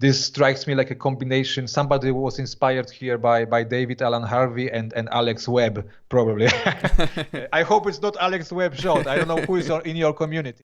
this strikes me like a combination. Somebody was inspired here by David Alan Harvey and Alex Webb, probably. I hope it's not Alex Webb shot. I don't know who is in your community.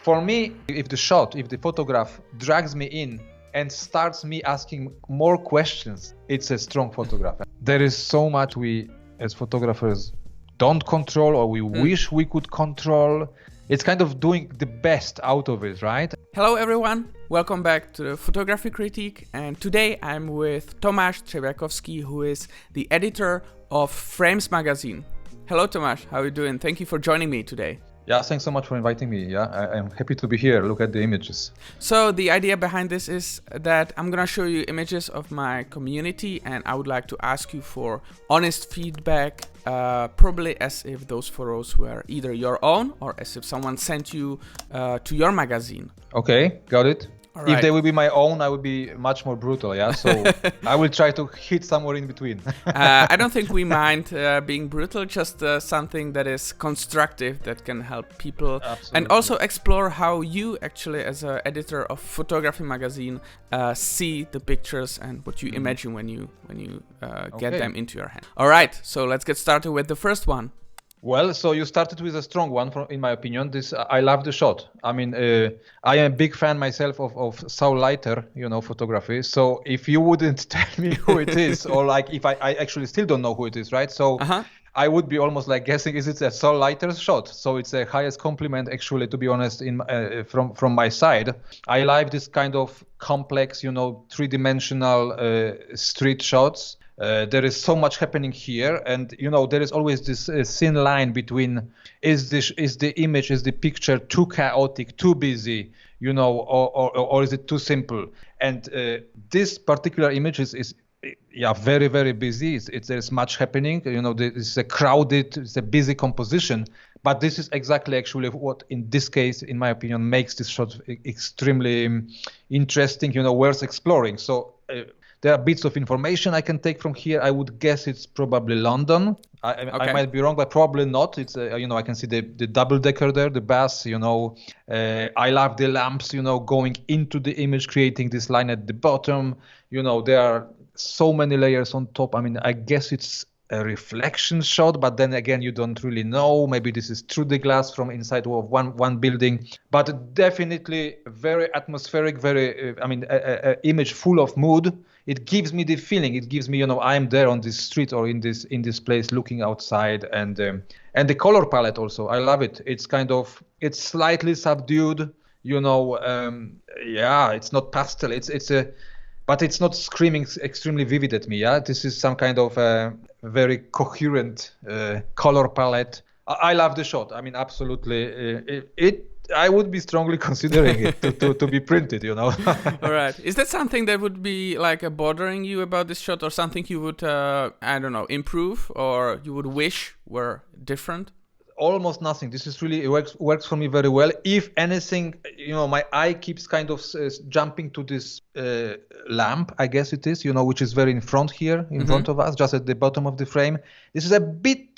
For me, if the photograph drags me in and starts me asking more questions, it's a strong photograph. There is so much we as photographers don't control, or we wish we could control. It's kind of doing the best out of it, right? Hello everyone, welcome back to the Photography Critique, and today I'm with Tomasz Trzebiatowski, who is the editor of Frames magazine. Hello Tomasz, how are you doing? Thank you for joining me today. Yeah, thanks so much for inviting me. Yeah, I'm happy to be here. Look at the images. So the idea behind this is that I'm gonna show you images of my community, and I would like to ask you for honest feedback, probably as if those photos were either your own or as if someone sent you to your magazine. Okay, got it. Right. If they would be my own, I would be much more brutal, yeah? So I will try to hit somewhere in between. I don't think we mind being brutal, just something that is constructive, that can help people. Absolutely. And also explore how you actually, as an editor of Photography magazine, see the pictures and what you imagine when you get them into your hand. All right, so let's get started with the first one. Well, so you started with a strong one, in my opinion. I love the shot. I mean, I am a big fan myself of Saul Leiter, photography. So if you wouldn't tell me who it is, or like if I actually still don't know who it is, right? So I would be almost like guessing, is it a Saul Leiter's shot? So it's the highest compliment, actually, to be honest, from my side. I like this kind of complex, three-dimensional street shots. There is so much happening here, and there is always this thin line between is the image, is the picture too chaotic, too busy, or is it too simple? And this particular image is very, very busy. There's much happening. It's a crowded, it's a busy composition. But this is exactly actually what, in this case, in my opinion, makes this shot extremely interesting. Worth exploring. So. There are bits of information I can take from here. I would guess it's probably London. I might be wrong, but probably not. It's I can see the double-decker there, the bus. I love the lamps. Going into the image, creating this line at the bottom. There are so many layers on top. I mean, I guess it's a reflection shot, but then again, you don't really know. Maybe this is through the glass from inside of one building. But definitely very atmospheric. Very, a image full of mood. It gives me the feeling. It gives me, I'm there on this street or in this place, looking outside, and the color palette also. I love it. It's it's slightly subdued. It's not pastel. But it's not screaming extremely vivid at me. Yeah, this is some kind of very coherent color palette. I love the shot. I mean, absolutely. I would be strongly considering it to be printed, All right. Is that something that would be like bothering you about this shot, or something you would, improve, or you would wish were different? Almost nothing. This is really, it works for me very well. If anything, my eye keeps kind of jumping to this lamp, I guess it is, which is very in front here, in front of us, just at the bottom of the frame. This is a bit,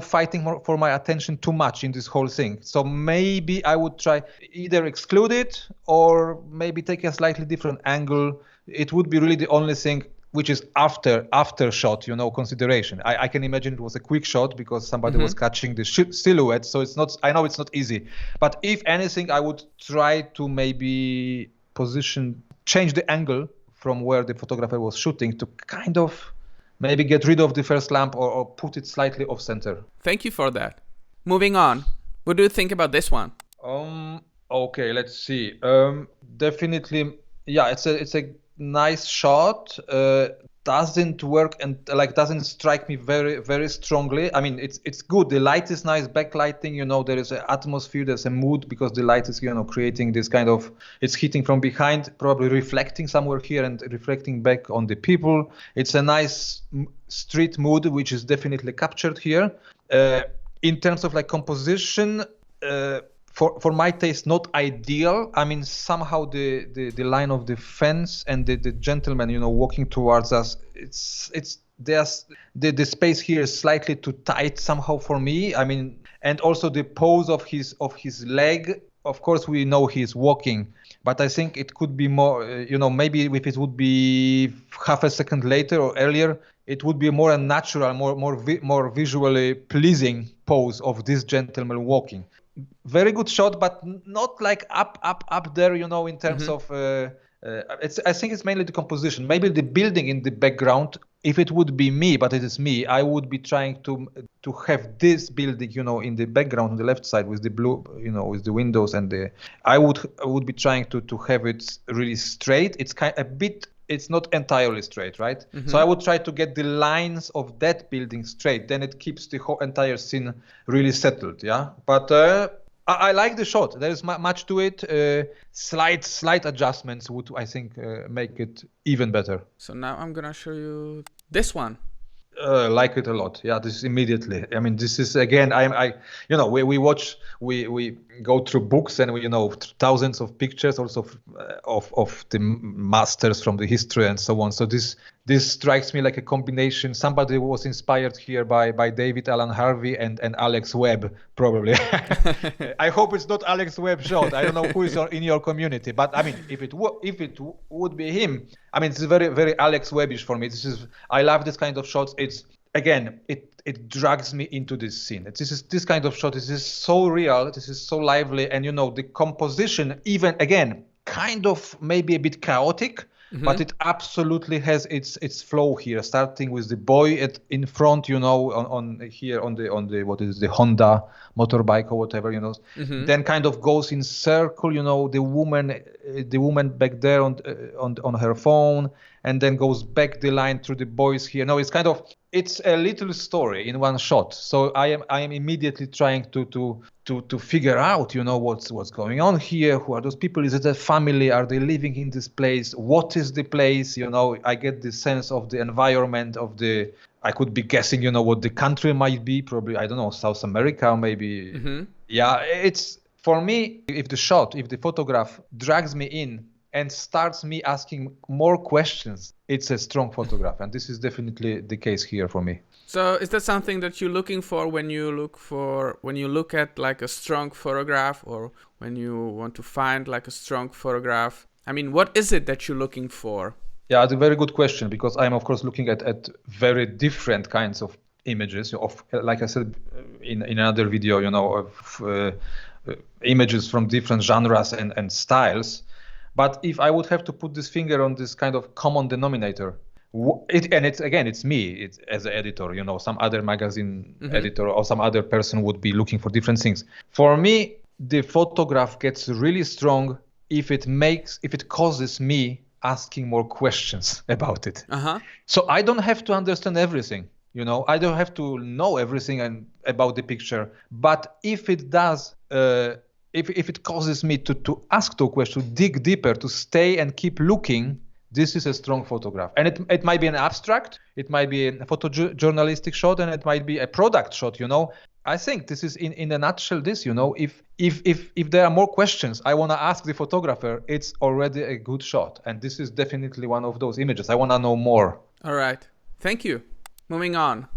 fighting for my attention too much in this whole thing. So maybe I would try either exclude it or maybe take a slightly different angle. It would be really the only thing which is after shot, consideration. I can imagine it was a quick shot because somebody was catching the silhouette. So I know it's not easy. But if anything, I would try to maybe change the angle from where the photographer was shooting to kind of maybe get rid of the first lamp or put it slightly off center. Thank you for that. Moving on. What do you think about this one? Okay, let's see. Definitely, yeah, it's a nice shot. Doesn't work and doesn't strike me very, very strongly. I mean, it's good. The light is nice, backlighting. There is an atmosphere, there's a mood because the light is creating this kind of, it's hitting from behind, probably reflecting somewhere here and reflecting back on the people. It's a nice street mood which is definitely captured here. In terms of composition, for my taste, not ideal. I mean, somehow the line of the fence and the gentleman, walking towards us, the space here is slightly too tight somehow for me. I mean, and also the pose of his leg. Of course, we know he's walking, but I think it could be more, maybe if it would be half a second later or earlier, it would be more a natural, more visually pleasing pose of this gentleman walking. Very good shot, but not like up there, in terms of. I think it's mainly the composition. Maybe the building in the background. If it would be me, but it is me, I would be trying to have this building, in the background on the left side with the blue, with the windows and I would be trying to have it really straight. It's it's not entirely straight, right? So I would try to get the lines of that building straight. Then it keeps the whole entire scene really settled, yeah. But I like the shot. There is much to it. Slight adjustments would, I think, make it even better. So now I'm gonna show you this one. Like it a lot. Yeah, this is immediately. I mean, this is again. We go through books and we thousands of pictures also of the masters from the history and so on. So this strikes me like a combination. Somebody was inspired here by David Alan Harvey and Alex Webb probably. I hope it's not Alex Webb shot. I don't know who is in your community, but I mean, if it would be him, I mean, it's very very Alex Webbish for me. I love this kind of shots. It's again, it drags me into this scene. This kind of shot. This is so real. This is so lively, and the composition, even again, kind of maybe a bit chaotic, but it absolutely has its flow here. Starting with the boy in front, on the what is the Honda motorbike or whatever, Then kind of goes in circle, the woman back there on her phone, and then goes back the line through the boys here. No, it's a little story in one shot. So I am immediately trying to figure out, what's going on here. Who are those people? Is it a family? Are they living in this place? What is the place? I get the sense of the environment I could be guessing, what the country might be. Probably, I don't know, South America, maybe. Yeah, it's for me. If the photograph drags me in and starts me asking more questions, it's a strong photograph, and this is definitely the case here for me. So is that something that you're looking for when you look at like a strong photograph, or when you want to find like a strong photograph? I mean, what is it that you're looking for? Yeah, it's a very good question, because I'm of course looking at very different kinds of images. Like I said in another video, of images from different genres and styles. But if I would have to put this finger on this kind of common denominator, it's me, as an editor, some other magazine editor or some other person would be looking for different things. For me, the photograph gets really strong if it causes me asking more questions about it. So I don't have to understand everything, I don't have to know everything about the picture, but if it does, if it causes me to ask the question, to dig deeper, to stay and keep looking, this is a strong photograph. And it might be an abstract, it might be a photojournalistic shot, and it might be a product shot, I think this is in a nutshell this, if there are more questions I want to ask the photographer, it's already a good shot. And this is definitely one of those images. I want to know more. All right. Thank you. Moving on.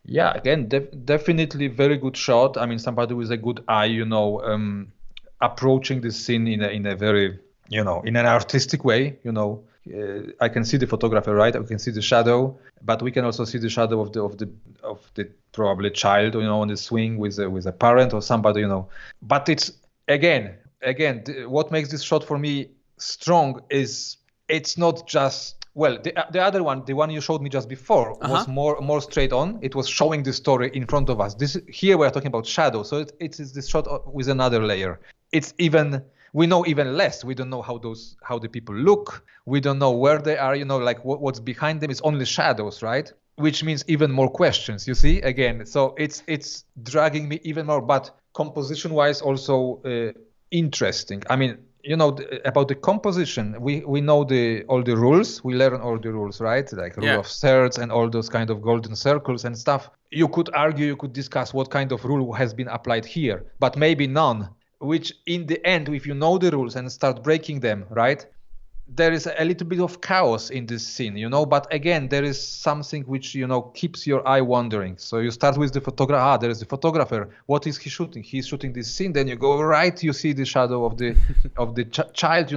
Yeah, again, definitely very good shot. I mean, somebody with a good eye, approaching the scene in a very, in an artistic way, I can see the photographer, right? I can see the shadow, but we can also see the shadow of the probably child, on the swing with a parent or somebody, But it's again, what makes this shot for me strong is it's not just. Well, the other one, the one you showed me just before, was more straight on. It was showing the story in front of us. Here we're talking about shadow, so it is this shot with another layer. We know even less. We don't know how the people look. We don't know where they are. Like what's behind them is only shadows, right? Which means even more questions. You see, again, so it's dragging me even more. But composition-wise, also interesting. I mean. About the composition, we know all the rules. We learn all the rules, right? Like rule of thirds and all those kind of golden circles and stuff. You could argue, you could discuss what kind of rule has been applied here, but maybe none. Which in the end, if you know the rules and start breaking them, right, there is a little bit of chaos in this scene, but again, there is something which, keeps your eye wandering. So you start with the photographer. There is the photographer. What is he shooting? He's shooting this scene. Then you go right, you see the shadow of the child,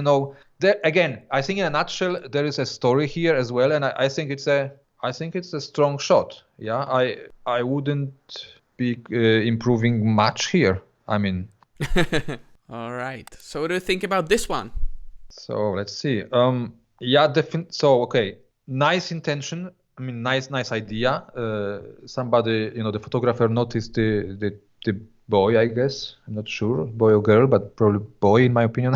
There, again, I think in a nutshell, there is a story here as well. And I think it's a strong shot. Yeah, I wouldn't be improving much here. I mean. All right. So what do you think about this one? So let's see. Okay, nice intention. I mean, nice idea. Somebody, the photographer noticed the boy, I guess. I'm not sure, boy or girl, but probably boy in my opinion,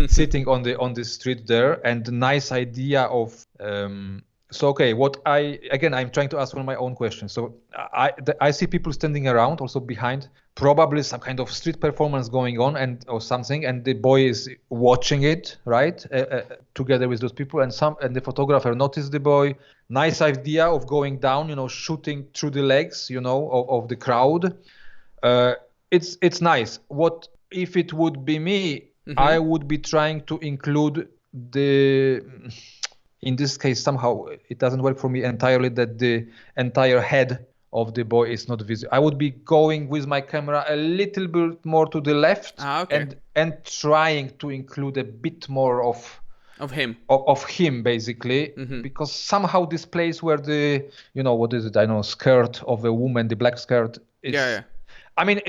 sitting on the street there. And the nice idea of. So okay, I'm trying to ask one of my own questions. So I see people standing around, also behind, probably some kind of street performance going on or something, and the boy is watching it, right, together with those people, and the photographer noticed the boy. Nice idea of going down, shooting through the legs, of the crowd. It's nice. What if it would be me? Mm-hmm. I would be trying to include in this case, somehow it doesn't work for me entirely that the entire head of the boy is not visible. I would be going with my camera a little bit more to the left and trying to include a bit more of him basically, mm-hmm. because somehow this place where the what is it? I know skirt of a woman, the black skirt. I mean,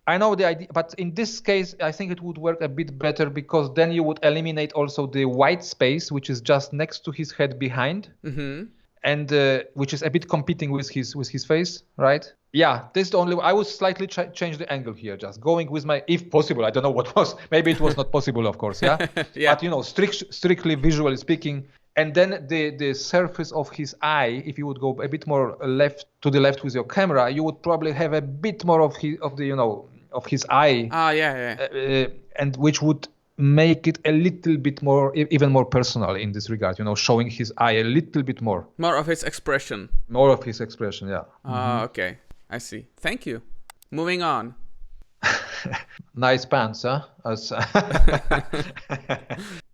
I know the idea, but in this case, I think it would work a bit better because then you would eliminate also the white space, which is just next to his head behind, mm-hmm. and which is a bit competing with his face, right? Yeah, this is the only. I would slightly change the angle here, just going with my, if possible. I don't know what was. Maybe it was not possible, of course. Yeah, yeah. But strictly visually speaking. And then the surface of his eye, if you would go a bit more to the left with your camera, you would probably have a bit more of his eye. And which would make it a little bit more, even more personal in this regard, showing his eye a little bit more. More of his expression. More of his expression, yeah. Mm-hmm. Okay, I see. Thank you. Moving on. Nice pants, huh?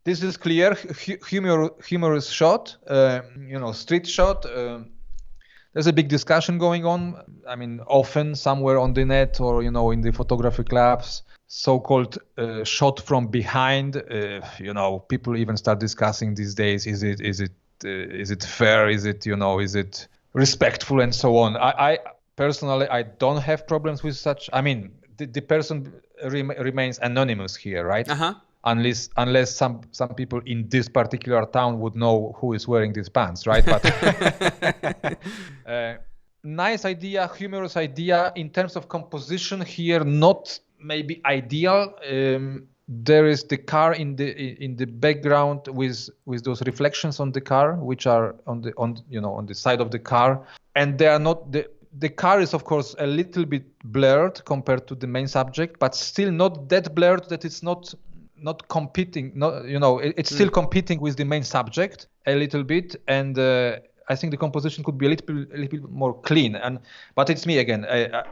This is clear, humorous shot, street shot. There's a big discussion going on. I mean, often somewhere on the net or, in the photography clubs, so-called shot from behind. People even start discussing these days, is it fair? Is it respectful and so on? I personally, I don't have problems with such. I mean, the person remains anonymous here, right? Uh-huh. Unless some people in this particular town would know who is wearing these pants, right? But nice idea, humorous idea. In terms of composition here, not maybe ideal. There is the car in the background with those reflections on the car, which are on the side of the car, and they are not the car is of course a little bit blurred compared to the main subject, but still not that blurred that it's not competing. It's still competing with the main subject a little bit, and I think the composition could be a little bit more clean. But it's me again.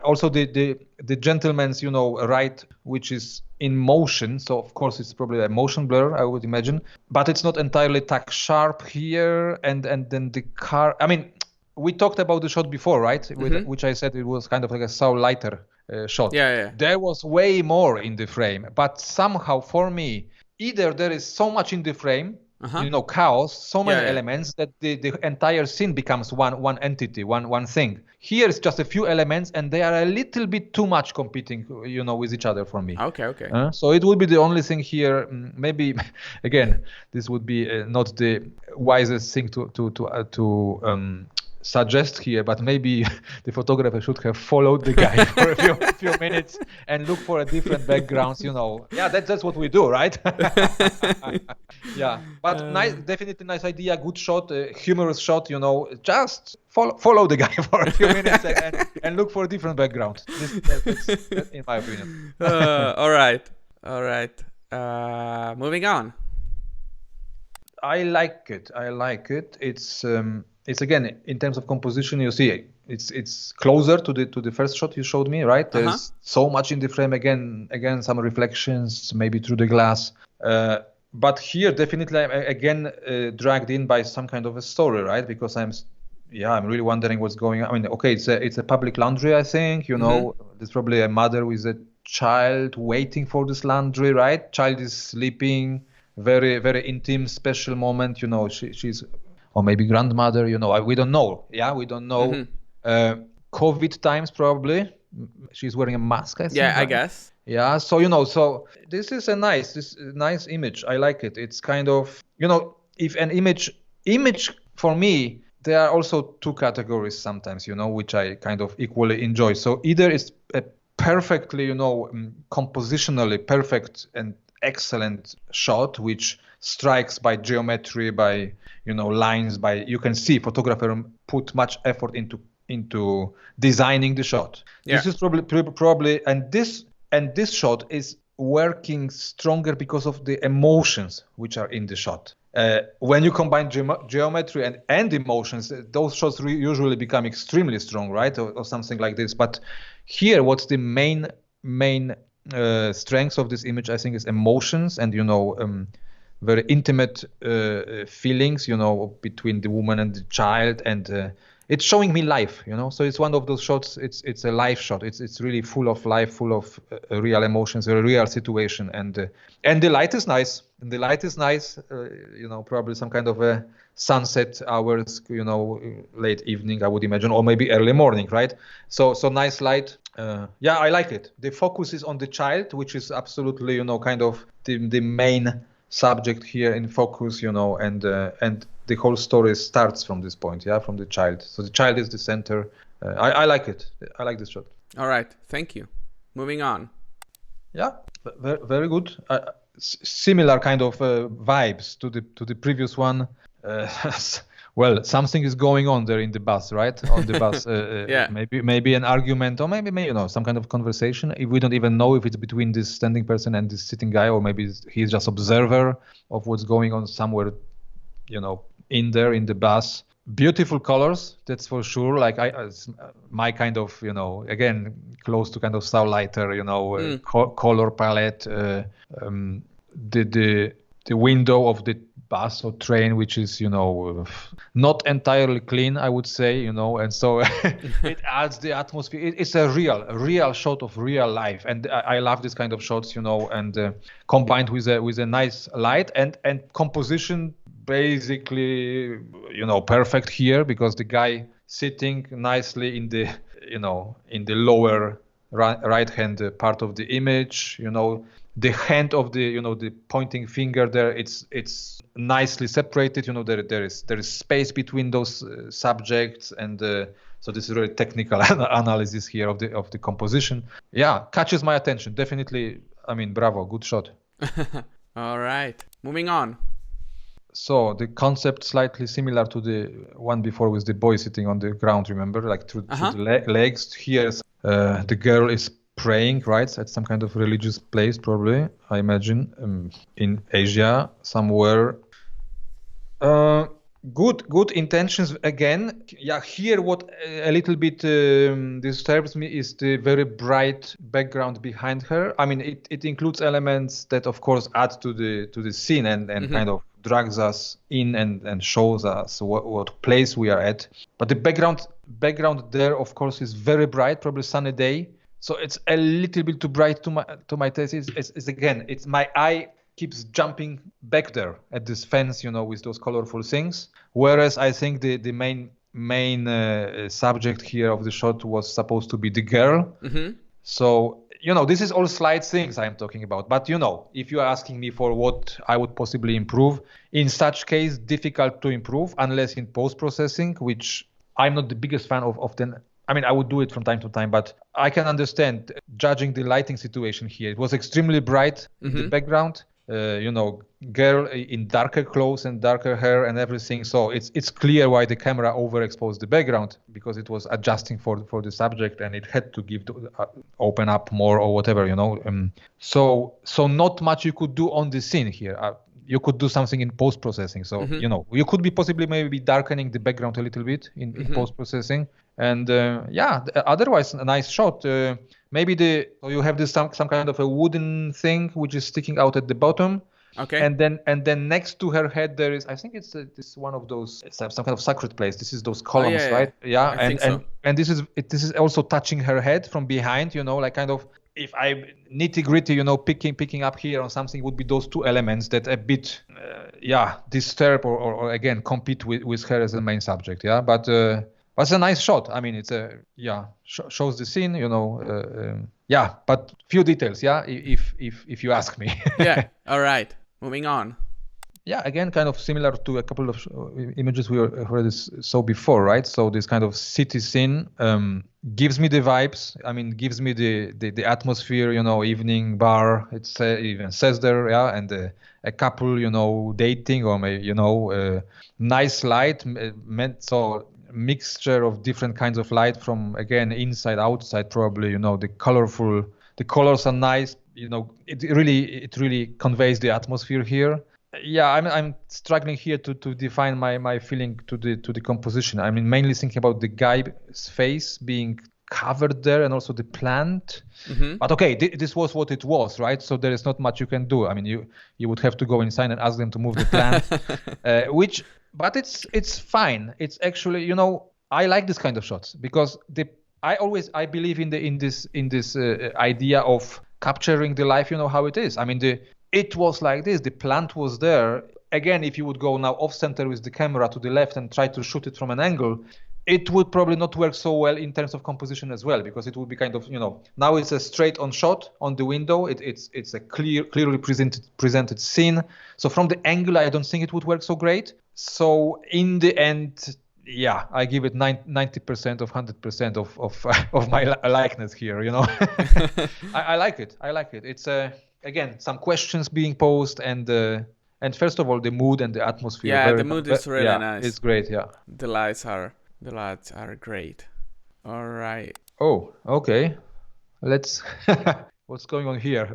Also the gentleman's right, which is in motion, so of course it's probably a motion blur, I would imagine. But it's not entirely tack sharp here, and then the car. I mean, we talked about the shot before, right? Mm-hmm. Which I said it was kind of like a soul lighter shot. Yeah. There was way more in the frame, but somehow for me, either there is so much in the frame, chaos, so many elements that the entire scene becomes one entity, one thing. Here it's just a few elements, and they are a little bit too much competing, with each other for me. Okay. So it would be the only thing here. Maybe again, this would be not the wisest thing to suggest here, but maybe the photographer should have followed the guy for a few minutes and look for a different backgrounds. Yeah, that's what we do, right? Yeah, but nice, definitely nice idea, good shot, humorous shot. Just follow the guy for a few minutes and look for a different background. That's in my opinion. All right. Moving on. I like it. It's again, in terms of composition, you see it's closer to the first shot you showed me, right? There's so much in the frame. Again, some reflections maybe through the glass. but here definitely I'm again dragged in by some kind of a story, right? Because I'm really wondering what's going on. I mean, okay, it's a public laundry, I think. There's probably a mother with a child waiting for this laundry, right? Child is sleeping. Very, very intimate, special moment. She's, or maybe grandmother. We don't know. Yeah, we don't know. COVID times probably. She's wearing a mask, I think. Yeah, I right? guess. Yeah, so so this is a nice image. I like it. It's kind of, if an image for me, there are also two categories sometimes, which I kind of equally enjoy. So either it's a perfectly, compositionally perfect and excellent shot, which strikes by geometry, by, lines, you can see photographer put much effort into designing the shot. Yeah. This is probably, and this shot is working stronger because of the emotions which are in the shot. When you combine geometry and emotions, those shots usually become extremely strong, right? Or something like this. But here, what's the main strengths of this image, I think, is emotions and, very intimate feelings, between the woman and the child, and it's showing me life, So it's one of those shots. It's a life shot. It's really full of life, full of real emotions, a real situation, and the light is nice. And the light is nice. Probably some kind of a sunset hours, late evening, I would imagine, or maybe early morning, right? So nice light. I like it. The focus is on the child, which is absolutely, kind of the main subject here in focus, and the whole story starts from this point, from the child. So the child is the center. I like it. I like this shot. All right, thank you. Moving on. Yeah, very good. Similar kind of vibes to the previous one. Well, something is going on there in the bus, right? On the bus, yeah. Maybe an argument, or maybe some kind of conversation. If we don't even know if it's between this standing person and this sitting guy, or maybe he's just observer of what's going on somewhere, in there in the bus. Beautiful colors, that's for sure. Like my kind of, again, close to kind of Saulighter, color palette. The window of the bus or train, which is, not entirely clean, I would say, and so it adds the atmosphere. It's a real shot of real life, and I love this kind of shots, and combined with a nice light and composition, basically, perfect here, because the guy sitting nicely in the, in the lower right hand part of the image, the hand of the, the pointing finger there, it's nicely separated, there is space between those subjects, and so this is really technical analysis here of the composition. Yeah, catches my attention, definitely. I mean, bravo, good shot. All right, moving on. So the concept slightly similar to the one before with the boy sitting on the ground, remember, like through the legs. Here, the girl is praying, right, at some kind of religious place, probably, I imagine, in Asia somewhere. Good intentions again. Yeah, here what a little bit disturbs me is the very bright background behind her. I mean, it includes elements that, of course, add to the scene and kind of drags us in and shows us what place we are at. But the background there, of course, is very bright, probably sunny day. So it's a little bit too bright to my taste. It's again, it's my eye keeps jumping back there at this fence, with those colorful things. Whereas I think the main subject here of the shot was supposed to be the girl. Mm-hmm. So, this is all slight things I'm talking about. But, if you are asking me for what I would possibly improve, in such case, difficult to improve unless in post-processing, which I'm not the biggest fan of often. I mean, I would do it from time to time, but I can understand judging the lighting situation here. It was extremely bright in the background, girl in darker clothes and darker hair and everything. So it's clear why the camera overexposed the background, because it was adjusting for the subject and it had to open up more or whatever, So not much you could do on the scene here. You could do something in post-processing. So, you could be possibly maybe darkening the background a little bit in post-processing. And otherwise a nice shot. Maybe you have this some kind of a wooden thing which is sticking out at the bottom. Okay. And then next to her head there is, I think it's this one of those, some kind of sacred place. This is those columns, yeah. right? Yeah. I think so. And this is also touching her head from behind, like kind of, if I nitty gritty, picking up here on something, would be those two elements that a bit, disturb or again compete with her as the main subject. Yeah, but it's a nice shot. I mean, it's shows the scene, but few details. Yeah, if you ask me. Yeah. All right. Moving on. Yeah, again, kind of similar to a couple of images we already saw before, right? So this kind of city scene gives me the vibes. I mean, gives me the atmosphere, evening bar. It even says there, yeah, and a couple, dating or maybe, nice light. So mixture of different kinds of light from, again, inside, outside, probably. The colors are nice. It really conveys the atmosphere here. Yeah, I'm struggling here to define my feeling to the composition. I mean, mainly thinking about the guy's face being covered there and also the plant. Mm-hmm. But okay, this was what it was, right? So there is not much you can do. I mean, you would have to go inside and ask them to move the plant, but it's fine. It's actually, I like this kind of shots because I believe in this idea of capturing the life, how it is. I mean, it was like this. The plant was there. Again, if you would go now off center with the camera to the left and try to shoot it from an angle, it would probably not work so well in terms of composition as well, because it would be kind of, now it's a straight on shot on the window. It's a clearly presented scene. So from the angle, I don't think it would work so great. So in the end, yeah, I give it 90% of 100% of my likeness here. I like it. It's again, some questions being posed, and first of all, the mood and the atmosphere. Yeah, the mood is really nice. It's great. Yeah, the lights are great. All right. Oh, okay. Let's. What's going on here?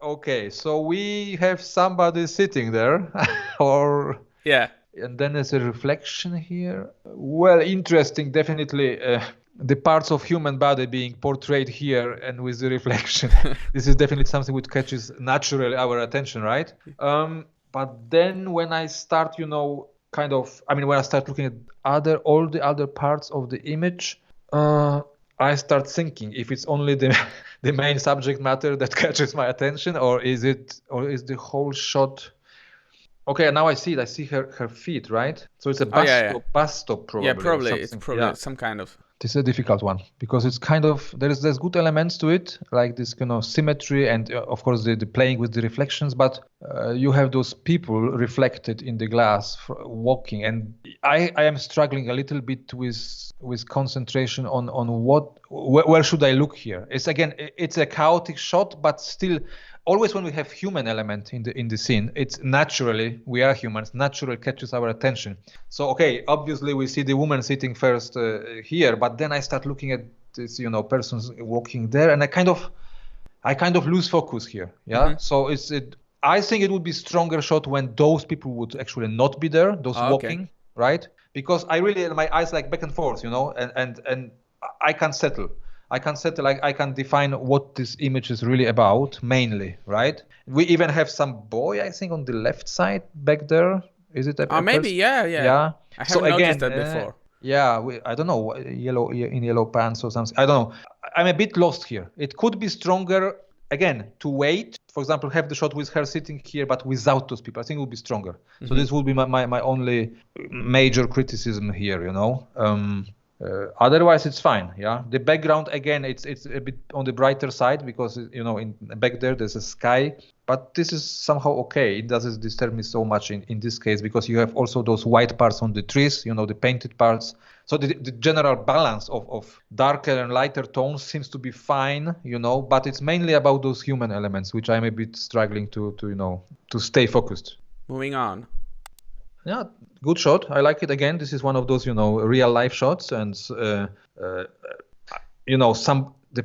Okay, so we have somebody sitting there, or yeah, and then there's a reflection here. Well, interesting, definitely. The parts of human body being portrayed here and with the reflection. This is definitely something which catches naturally our attention, right? But then when I start, when I start looking at all the other parts of the image, I start thinking if it's only the main subject matter that catches my attention, or is the whole shot. Okay, now I see it. I see her feet, right? So it's a bus stop, probably. Yeah, probably. It's probably some kind of. This is a difficult one because it's kind of there's good elements to it, like this symmetry and of course the playing with the reflections, but you have those people reflected in the glass walking, and I am struggling a little bit with concentration on where should I look here. It's a chaotic shot, but still. Always when we have human element in the scene, it's naturally, we are humans, naturally catches our attention. So, okay, obviously we see the woman sitting first here, but then I start looking at this, persons walking there, and I kind of lose focus here. Yeah. Mm-hmm. So I think it would be stronger shot when those people would actually not be there, those walking, right? Because I really, my eyes like back and forth, and I can't settle. I can define what this image is really about, mainly, right? We even have some boy, I think, on the left side back there. Is it a maybe, yeah. I haven't noticed that before. Yeah, I don't know, yellow pants or something. I don't know. I'm a bit lost here. It could be stronger, again, to wait. For example, have the shot with her sitting here, but without those people. I think it would be stronger. Mm-hmm. So this would be my only major criticism here, Otherwise, it's fine. Yeah, the background again, it's a bit on the brighter side because in back there's a sky, but this is somehow okay. It doesn't disturb me so much in this case because you have also those white parts on the trees, the painted parts. So the general balance of darker and lighter tones seems to be fine, but it's mainly about those human elements which I'm a bit struggling to stay focused. Moving on. Yeah, good shot. I like it. Again, this is one of those, real life shots, and the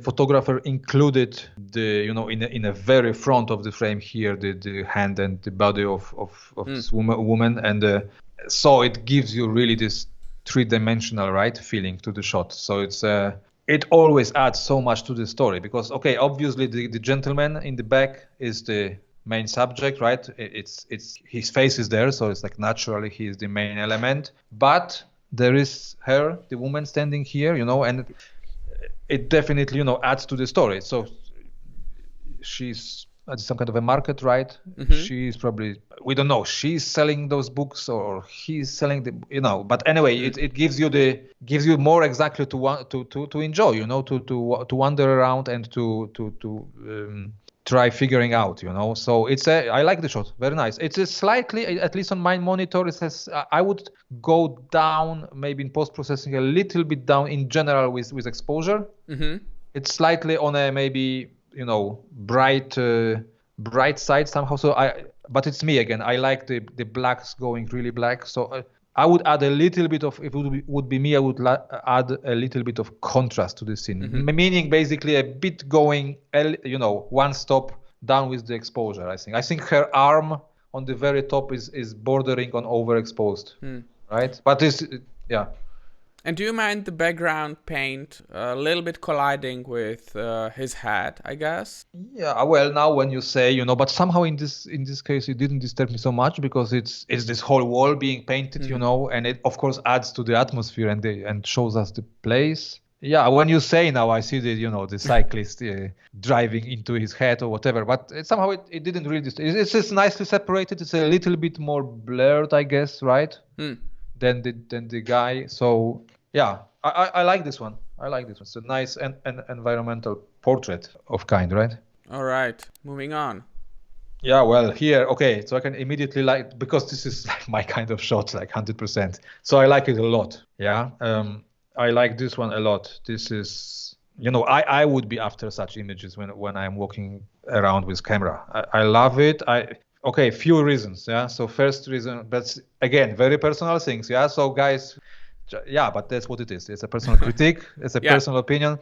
photographer included in a very front of the frame here the hand and the body of this woman, and so it gives you really this three-dimensional feeling to the shot. So it's it always adds so much to the story because, okay, obviously the gentleman in the back is the main subject, right? It's his face is there, so it's like naturally he is the main element. But there is her, the woman standing here, and it definitely, adds to the story. So she's at some kind of a market, right? She's probably, we don't know, she's selling those books or he's selling the, but anyway, it gives you more exactly to enjoy, to wander around and to try figuring out, So I like the shot, very nice. It's a slightly, at least on my monitor, it says I would go down maybe in post-processing a little bit down in general with exposure. It's slightly on a maybe bright side somehow. But it's me again. I like the blacks going really black. So I would add a little bit of, if it would be me, I would add a little bit of contrast to the scene. Meaning basically a bit going, one stop down with the exposure. I think her arm on the very top is bordering on overexposed, right? But yeah. And do you mind the background paint a little bit colliding with his head, I guess? Yeah, well, now when you say, but somehow in this case it didn't disturb me so much because it's this whole wall being painted, and it of course adds to the atmosphere and shows us the place. Yeah, when you say now, I see the cyclist driving into his head or whatever, but somehow it didn't really disturb. It's just nicely separated. It's a little bit more blurred, I guess, right? Than the guy. So yeah, I like this one. It's a nice and environmental portrait of kind, right? All right, moving on. Yeah, well, here, okay, so I can immediately because this is like my kind of shot, like 100%. So I like it a lot. Yeah, I like this one a lot. This is, I would be after such images when I'm walking around with camera. I love it. Okay, few reasons, yeah. So first reason, but again, very personal things, yeah. So guys, yeah, but that's what it is. It's a personal critique. It's a personal opinion.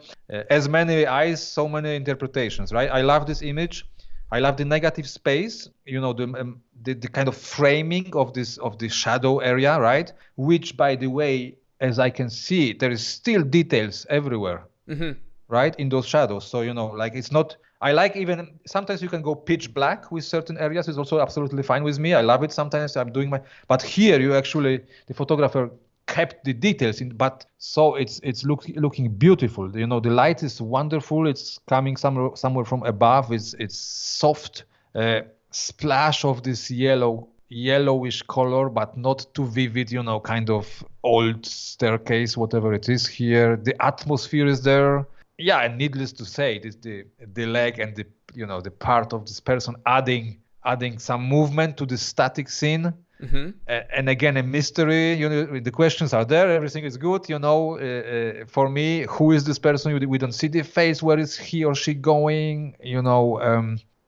As many eyes, so many interpretations, right? I love this image. I love the negative space, the kind of framing of this shadow area, right? Which, by the way, as I can see, there is still details everywhere, right? In those shadows. So like it's not. I like even sometimes you can go pitch black with certain areas. It's also absolutely fine with me. I love it. Sometimes I'm doing but here you actually, the photographer kept the details in, but so it's looking beautiful. The light is wonderful. It's coming somewhere from above. It's soft splash of this yellowish color, but not too vivid. Kind of old staircase, whatever it is here. The atmosphere is there. Yeah, and needless to say, this the leg and the part of this person adding some movement to the static scene, and again a mystery. The questions are there. Everything is good. For me, who is this person? We don't see the face. Where is he or she going?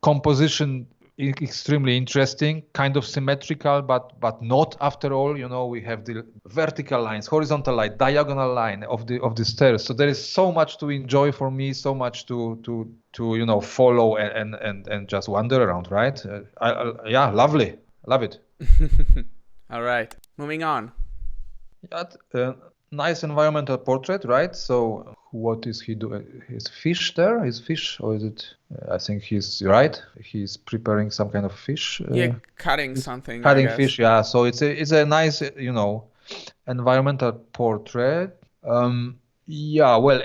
Composition extremely interesting, kind of symmetrical, but not after all. We have the vertical lines, horizontal line, diagonal line of the stairs. So there is so much to enjoy for me, so much to follow and just wander around, right? Yeah, lovely, love it. All right, moving on. Nice environmental portrait, right? So what is he doing? His fish there? His fish, or is it? I think he's right. He's preparing some kind of fish. Yeah, cutting something. Cutting fish, yeah. So it's a nice, environmental portrait. Yeah, well,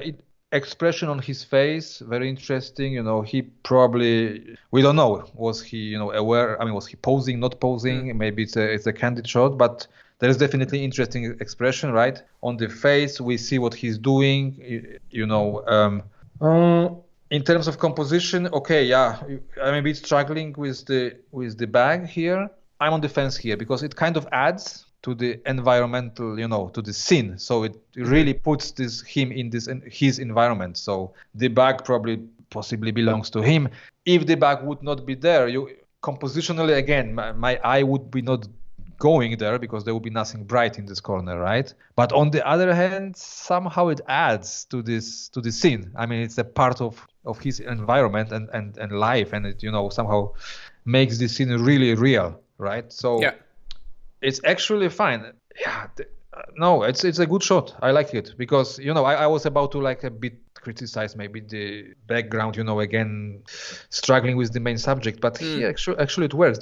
expression on his face, very interesting. He probably, we don't know, was he, aware? I mean, was he posing, not posing? Maybe it's a candid shot, but there is definitely interesting expression, right? On the face, we see what he's doing, in terms of composition, okay, yeah, I'm a bit struggling with the bag here. I'm on the fence here because it kind of adds to the environmental, to the scene. So it really puts him in his environment. So the bag possibly belongs to him. If the bag would not be there, compositionally, again, my eye would be not going there because there would be nothing bright in this corner, right? But on the other hand, somehow it adds to the scene. I mean, it's a part of his environment and life, and it somehow makes the scene really real, right? So yeah, it's actually fine. Yeah, No, it's a good shot. I like it because I was about to like a bit criticize maybe the background. Again, struggling with the main subject, but here actually it works.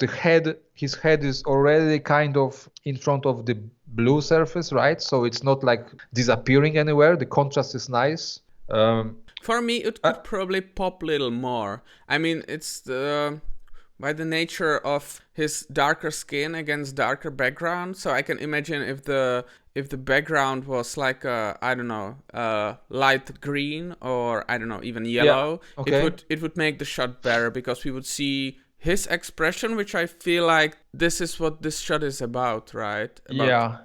His head is already kind of in front of the blue surface, right? So it's not like disappearing anywhere. The contrast is nice. For me, it could probably pop a little more. I mean, it's by the nature of his darker skin against darker background. So I can imagine if the background was like light green or I don't know, even yellow, it would make the shot better because we would see his expression, which I feel like this is what this shot is about, right? Well,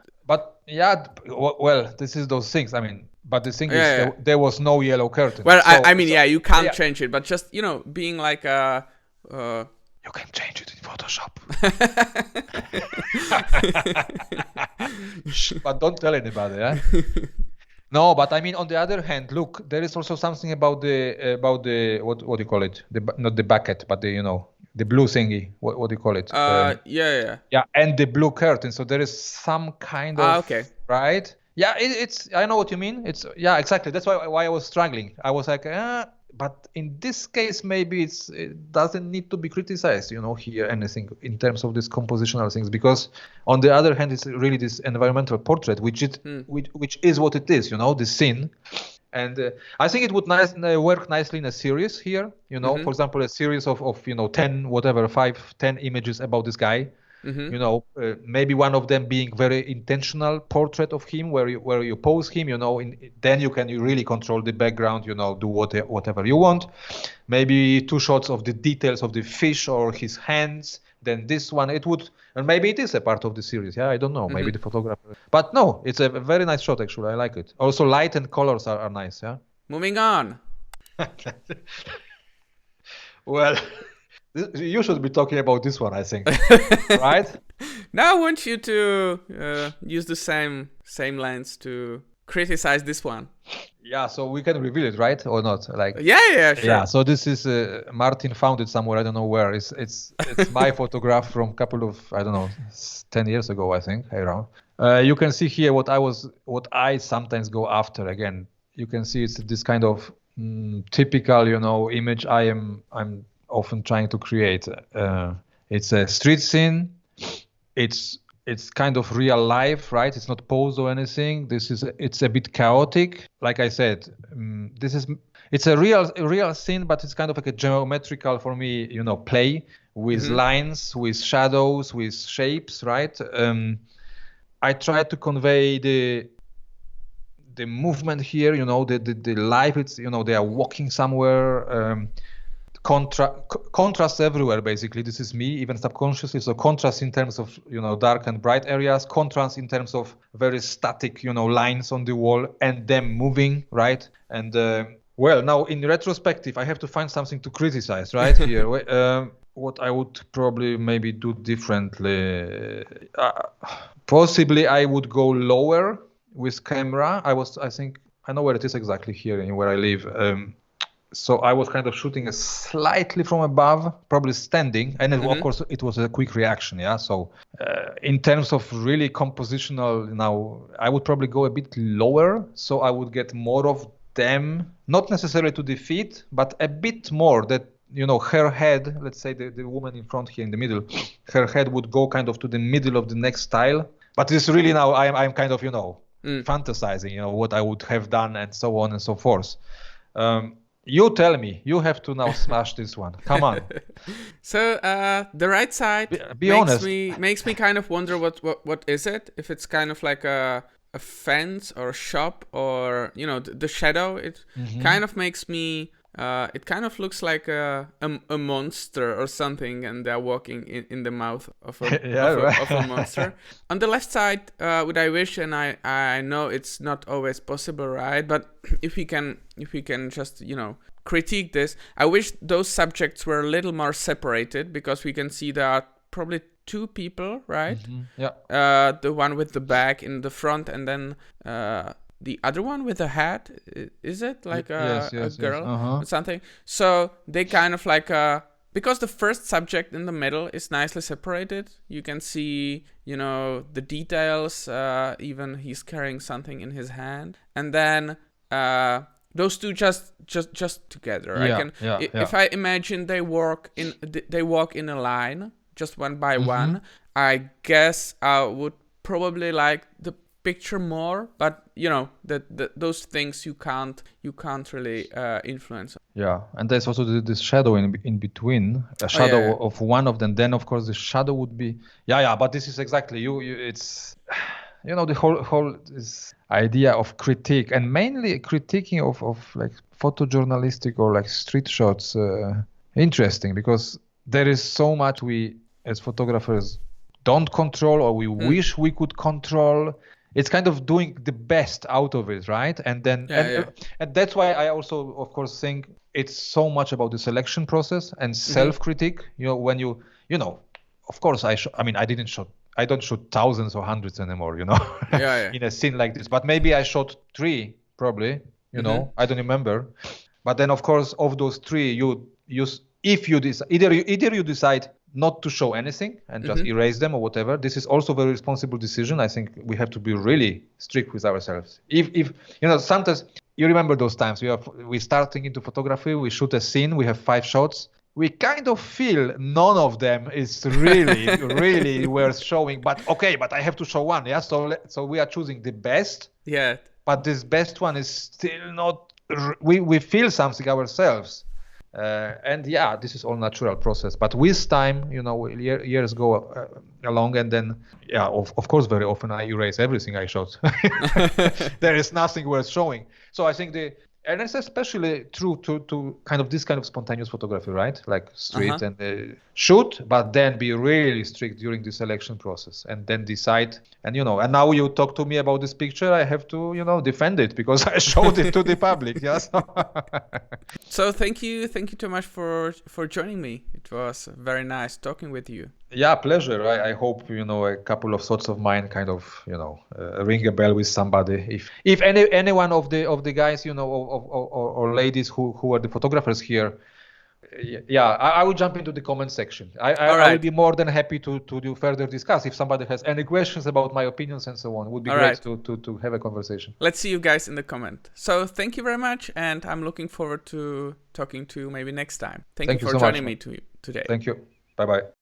this is those things. I mean, but the thing is, there was no yellow curtain. Well, you can't change it, but just being like a. You can change it in Photoshop. But don't tell anybody, eh? No, but I mean, on the other hand, look, there is also something about the what do you call it? Not the bucket, but the blue thingy. What do you call it? Yeah, and the blue curtain. So there is some kind of right. Yeah, it's. I know what you mean. It's exactly. That's why I was struggling. I was like, but in this case, maybe it doesn't need to be criticized, here anything in terms of these compositional things, because on the other hand, it's really this environmental portrait, which is what it is, the scene. And I think it would work nicely in a series here, for example, a series of 10 images about this guy. Maybe one of them being very intentional portrait of him, where you pose him, then you can really control the background, do whatever you want. Maybe 2 shots of the details of the fish or his hands. Then this one, and maybe it is a part of the series. Yeah, I don't know. Maybe the photographer. But no, it's a very nice shot actually. I like it. Also, light and colors are nice. Yeah. Moving on. Well. You should be talking about this one, I think, right? Now I want you to use the same lens to criticize this one. Yeah, so we can reveal it, right, or not? Like. Yeah, sure. Yeah, so this is Martin found it somewhere. I don't know where. It's my photograph from a couple of 10 years ago, I think, around. You can see here what I sometimes go after. Again, you can see it's this kind of typical, image I'm often trying to create. It's a street scene. It's kind of real life, right? It's not posed or anything. It's a bit chaotic. Like I said, it's a real scene, but it's kind of like a geometrical for me, play with lines, with shadows, with shapes, right? I try to convey the movement here, the life. It's they are walking somewhere. Contrast everywhere, basically. This is me, even subconsciously. So contrast in terms of dark and bright areas, contrast in terms of very static lines on the wall and them moving, right? And well, now in retrospective, I have to find something to criticize, right? Here, what I would probably maybe do differently. Possibly I would go lower with camera. I know where it is exactly here and where I live. So I was kind of shooting slightly from above, probably standing, and of course it was a quick reaction, yeah. So in terms of really compositional, now I would probably go a bit lower, so I would get more of them, not necessarily to the feet, but a bit more that her head. Let's say the woman in front here in the middle, her head would go kind of to the middle of the next style. But it's really now I'm kind of fantasizing, what I would have done and so on and so forth. You tell me. You have to now smash this one. Come on. So the right side makes me kind of wonder what is it? If it's kind of like a fence or a shop or the shadow. It kind of makes me. It kind of looks like a monster or something, and they're walking in the mouth of a monster. On the left side, what I wish, and I know it's not always possible, right? But if we can just critique this, I wish those subjects were a little more separated, because we can see there are probably 2 people, right? Yeah. The one with the bag in the front, and then the other one with a hat. Is it like a girl or something? So they kind of like because the first subject in the middle is nicely separated, you can see, you know, the details, even he's carrying something in his hand. And then those two just together. If I imagine they walk in a line, just one by one, I guess I would probably like the picture more, but you know, those things you can't really influence. Yeah, and there's also this shadow in between, a shadow of one of them. Then of course the shadow would be but this is exactly it's, you know, the whole this idea of critique, and mainly critiquing of like photojournalistic or like street shots, interesting, because there is so much we as photographers don't control, or we wish we could control. It's kind of doing the best out of it, right? And then and that's why I also, of course, think it's so much about the selection process and self-critique. You know, when you know, of course, I don't shoot thousands or hundreds anymore, you know, in a scene like this. But maybe I shot 3, probably, you know, I don't remember. But then, of course, of those 3, if you decide, either you decide not to show anything and just erase them or whatever. This is also a very responsible decision. I think we have to be really strict with ourselves. If you know, sometimes you remember those times we starting into photography, we shoot a scene, we have 5 shots. We kind of feel none of them is really, really worth showing. But I have to show one. Yeah. So we are choosing the best. Yeah. But this best one is still not. We feel something ourselves. And this is all natural process. But with time, you know, years go along, and then of course, very often I erase everything I shot. There is nothing worth showing. So I think and it's especially true to kind of this kind of spontaneous photography, right? Like street and shoot, but then be really strict during the selection process, and then decide. And you know, and now you talk to me about this picture, I have to, you know, defend it because I showed it to the public. Yes. So thank you, Tomasz, for joining me. It was very nice talking with you. Yeah, pleasure. I hope, you know, a couple of thoughts of mine kind of, you know, ring a bell with somebody. If any one of the guys, you know, or ladies who are the photographers here, I will jump into the comment section. I will be more than happy to do further discuss. If somebody has any questions about my opinions and so on, it would be great to have a conversation. Let's see you guys in the comment. So thank you very much, and I'm looking forward to talking to you maybe next time. Thank you for joining me today. Thank you. Bye-bye.